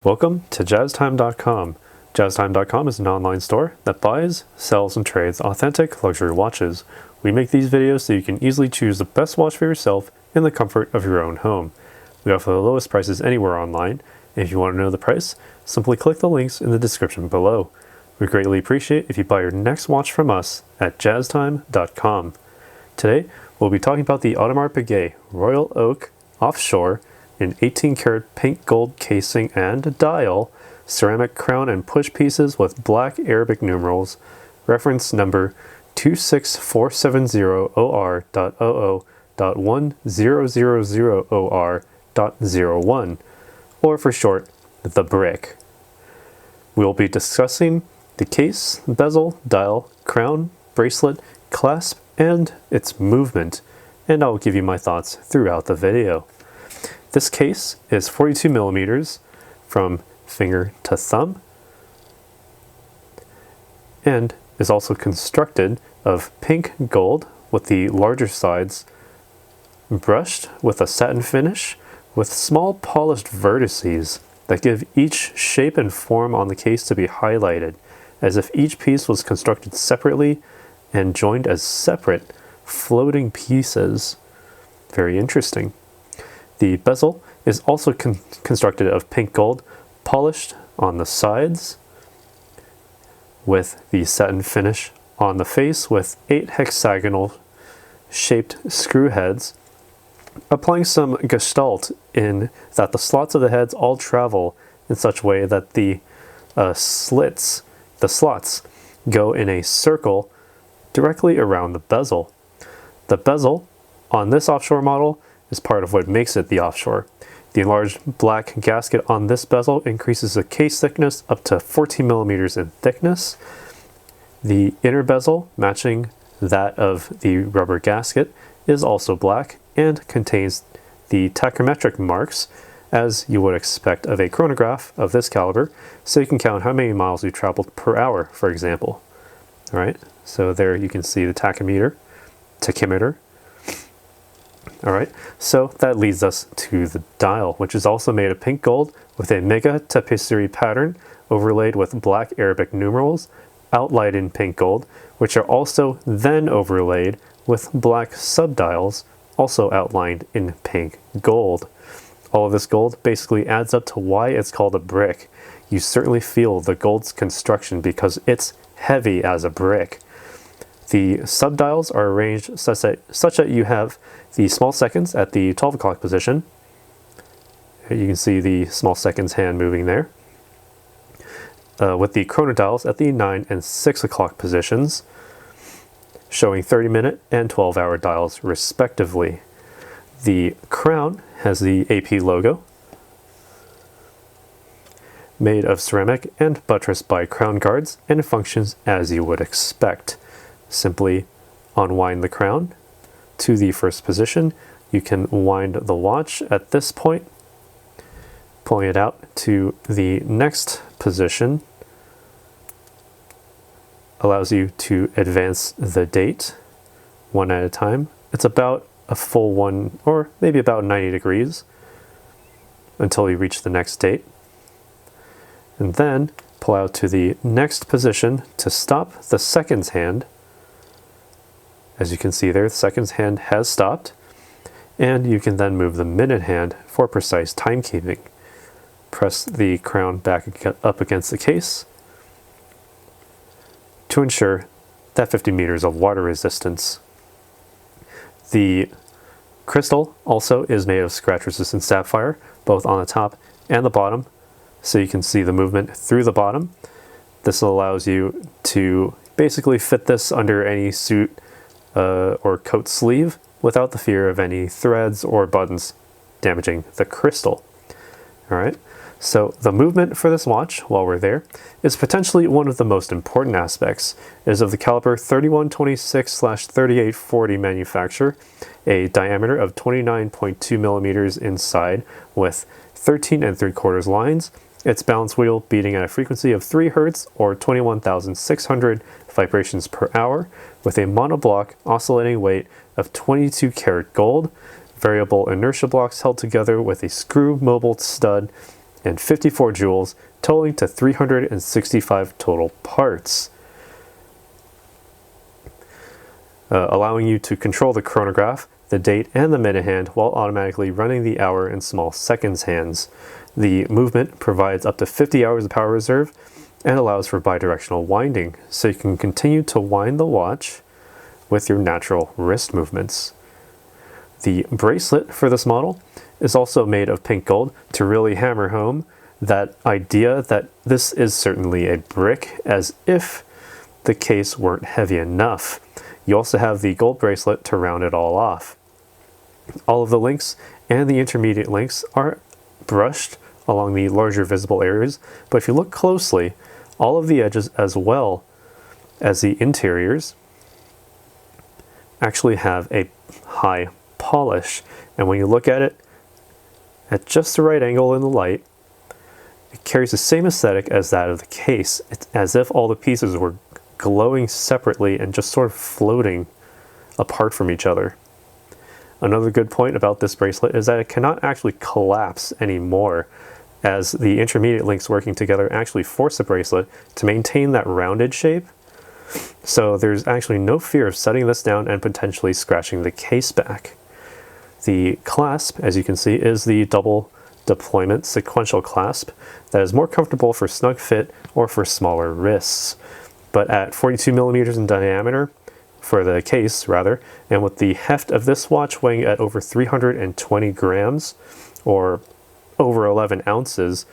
Welcome to JazzTime.com. JazzTime.com is an online store that buys, sells, and trades authentic luxury watches. We make these videos so you can easily choose the best watch for yourself in the comfort of your own home. We offer the lowest prices anywhere online, and if you want to know the price, simply click the links in the description below. We greatly appreciate if you buy your next watch from us at JazzTime.com. Today, we'll be talking about the Audemars Piguet Royal Oak Offshore in 18-karat pink gold casing and dial, ceramic crown and push pieces with black Arabic numerals, reference number 26470OR.OO.1000OR.01, or for short, the brick. We will be discussing the case, bezel, dial, crown, bracelet, clasp, and its movement, and I'll give you my thoughts throughout the video. This case is 42 millimeters from finger to thumb and is also constructed of pink gold with the larger sides brushed with a satin finish with small polished vertices that give each shape and form on the case to be highlighted, as if each piece was constructed separately and joined as separate floating pieces. Very interesting. The bezel is also constructed of pink gold, polished on the sides with the satin finish on the face with 8 hexagonal shaped screw heads, applying some gestalt in that the slots of the heads all travel in such a way that the slots go in a circle directly around the bezel. The bezel on this offshore model is part of what makes it the offshore. The enlarged black gasket on this bezel increases the case thickness up to 14 millimeters in thickness. The inner bezel, matching that of the rubber gasket, is also black and contains the tachometric marks, as you would expect of a chronograph of this caliber, so you can count how many miles you traveled per hour, for example. All right, so there you can see the tachometer. All right, so that leads us to the dial, which is also made of pink gold with a mega tapisserie pattern overlaid with black Arabic numerals, outlined in pink gold, which are also then overlaid with black subdials, also outlined in pink gold. All of this gold basically adds up to why it's called a brick. You certainly feel the gold's construction because it's heavy as a brick. The subdials are arranged such that you have the small seconds at the 12 o'clock position. You can see the small seconds hand moving there. With the chronodials at the 9 and 6 o'clock positions, showing 30-minute and 12-hour dials respectively. The crown has the AP logo, made of ceramic and buttressed by crown guards, and it functions as you would expect. Simply unwind the crown to the first position. You can wind the watch at this point, pulling it out to the next position allows you to advance the date one at a time. It's about a full one, or maybe about 90 degrees until you reach the next date. And then pull out to the next position to stop the seconds hand. As you can see there, the seconds hand has stopped, and you can then move the minute hand for precise timekeeping. Press the crown back up against the case to ensure that 50 meters of water resistance. The crystal also is made of scratch-resistant sapphire, both on the top and the bottom, so you can see the movement through the bottom. This allows you to basically fit this under any suit or coat sleeve without the fear of any threads or buttons damaging the crystal. All right, so the movement for this watch, while we're there, is potentially one of the most important aspects. It is of the caliber 3126/3840 manufacture, a diameter of 29.2 millimeters inside with 13 3/4 lines. Its balance wheel beating at a frequency of 3 Hz or 21,600 vibrations per hour, with a monoblock oscillating weight of 22 karat gold, variable inertia blocks held together with a screw mobile stud and 54 jewels, totaling to 365 total parts. Allowing you to control the chronograph, the date, and the minute hand while automatically running the hour and small seconds hands. The movement provides up to 50 hours of power reserve and allows for bidirectional winding, so you can continue to wind the watch with your natural wrist movements. The bracelet for this model is also made of pink gold to really hammer home that idea that this is certainly a brick, as if the case weren't heavy enough. You also have the gold bracelet to round it all off. All of the links and the intermediate links are brushed along the larger visible areas, but if you look closely, all of the edges as well as the interiors actually have a high polish, and when you look at it at just the right angle in the light, it carries the same aesthetic as that of the case. It's as if all the pieces were glowing separately and just sort of floating apart from each other. Another good point about this bracelet is that it cannot actually collapse anymore, as the intermediate links working together actually force the bracelet to maintain that rounded shape. So there's actually no fear of setting this down and potentially scratching the case back. The clasp, as you can see, is the double deployment sequential clasp that is more comfortable for snug fit or for smaller wrists. But at 42 millimeters in diameter, for the case rather, and with the heft of this watch weighing at over 320 grams or over 11 ounces,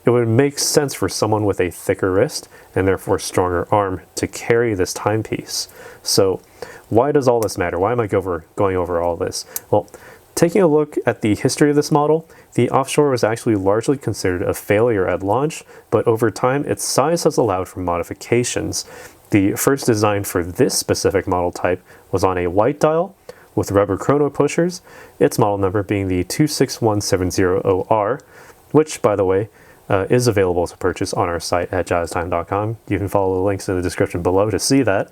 it would make sense for someone with a thicker wrist and therefore stronger arm to carry this timepiece. So why does all this matter? Why am I going over all this? Well, taking a look at the history of this model, the Offshore was actually largely considered a failure at launch, but over time its size has allowed for modifications. The first design for this specific model type was on a white dial with rubber chrono pushers, its model number being the 26470OR, which, by the way, is available to purchase on our site at jazztime.com. You can follow the links in the description below to see that.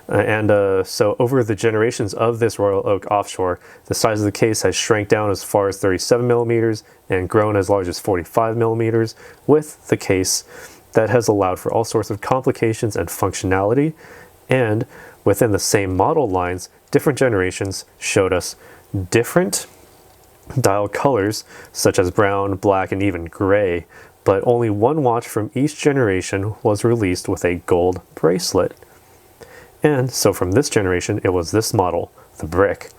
So over the generations of this Royal Oak Offshore, the size of the case has shrank down as far as 37 millimeters and grown as large as 45 millimeters, with the case that has allowed for all sorts of complications and functionality. And within the same model lines, different generations showed us different dial colors, such as brown, black, and even gray, but only one watch from each generation was released with a gold bracelet. And so from this generation, it was this model, the brick.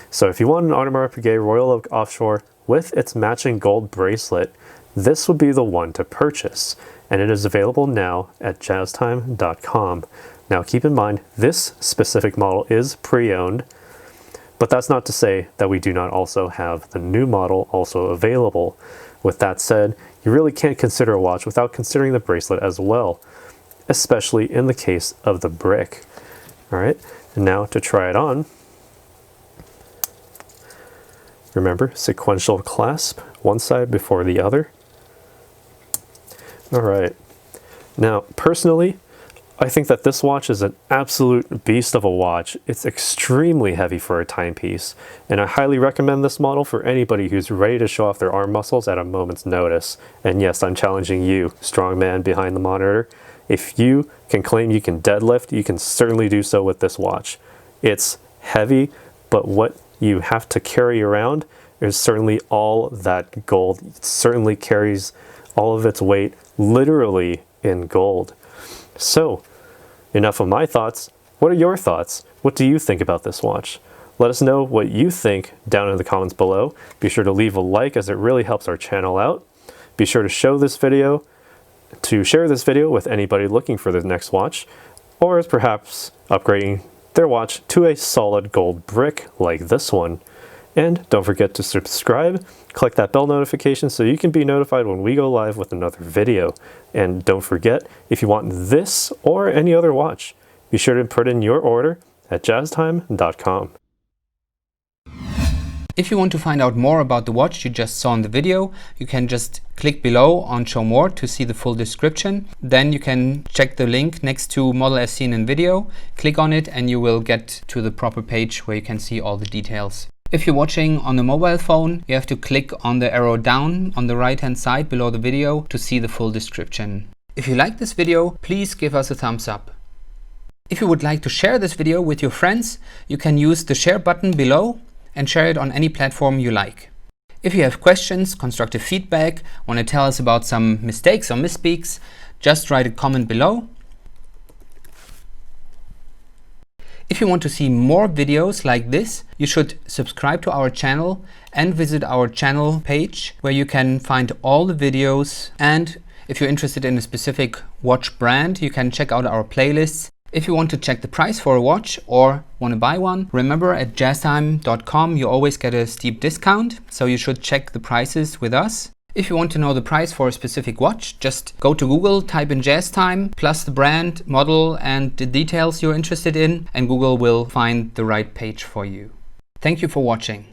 So if you want an Audemars Piguet Royal Oak Offshore with its matching gold bracelet, this would be the one to purchase, and it is available now at jazztime.com. Now keep in mind, this specific model is pre-owned, but that's not to say that we do not also have the new model also available. With that said, you really can't consider a watch without considering the bracelet as well, especially in the case of the brick. All right, and now to try it on, remember, sequential clasp, one side before the other. All right, now personally, I think that this watch is an absolute beast of a watch. It's extremely heavy for a timepiece, and I highly recommend this model for anybody who's ready to show off their arm muscles at a moment's notice. And yes, I'm challenging you, strong man behind the monitor. If you can claim you can deadlift, you can certainly do so with this watch. It's heavy, but what you have to carry around is certainly all that gold. It certainly carries all of its weight literally in gold. So, enough of my thoughts. What are your thoughts? What do you think about this watch? Let us know what you think down in the comments below. Be sure to leave a like, as it really helps our channel out. Be sure to share this video with anybody looking for the next watch, or is perhaps upgrading their watch to a solid gold brick like this one. And don't forget to subscribe, click that bell notification so you can be notified when we go live with another video. And don't forget, if you want this or any other watch, be sure to put in your order at jazztime.com. If you want to find out more about the watch you just saw in the video, you can just click below on Show More to see the full description. Then you can check the link next to model as seen in video, click on it, and you will get to the proper page where you can see all the details. If you're watching on a mobile phone, you have to click on the arrow down on the right hand side below the video to see the full description. If you like this video, please give us a thumbs up. If you would like to share this video with your friends, you can use the share button below and share it on any platform you like. If you have questions, constructive feedback, want to tell us about some mistakes or misspeaks, just write a comment below. If you want to see more videos like this, you should subscribe to our channel and visit our channel page where you can find all the videos. And if you're interested in a specific watch brand, you can check out our playlists. If you want to check the price for a watch or want to buy one, remember at jazztime.com you always get a steep discount, so you should check the prices with us. If you want to know the price for a specific watch, just go to Google, type in JazzTime, plus the brand, model and the details you're interested in, and Google will find the right page for you. Thank you for watching.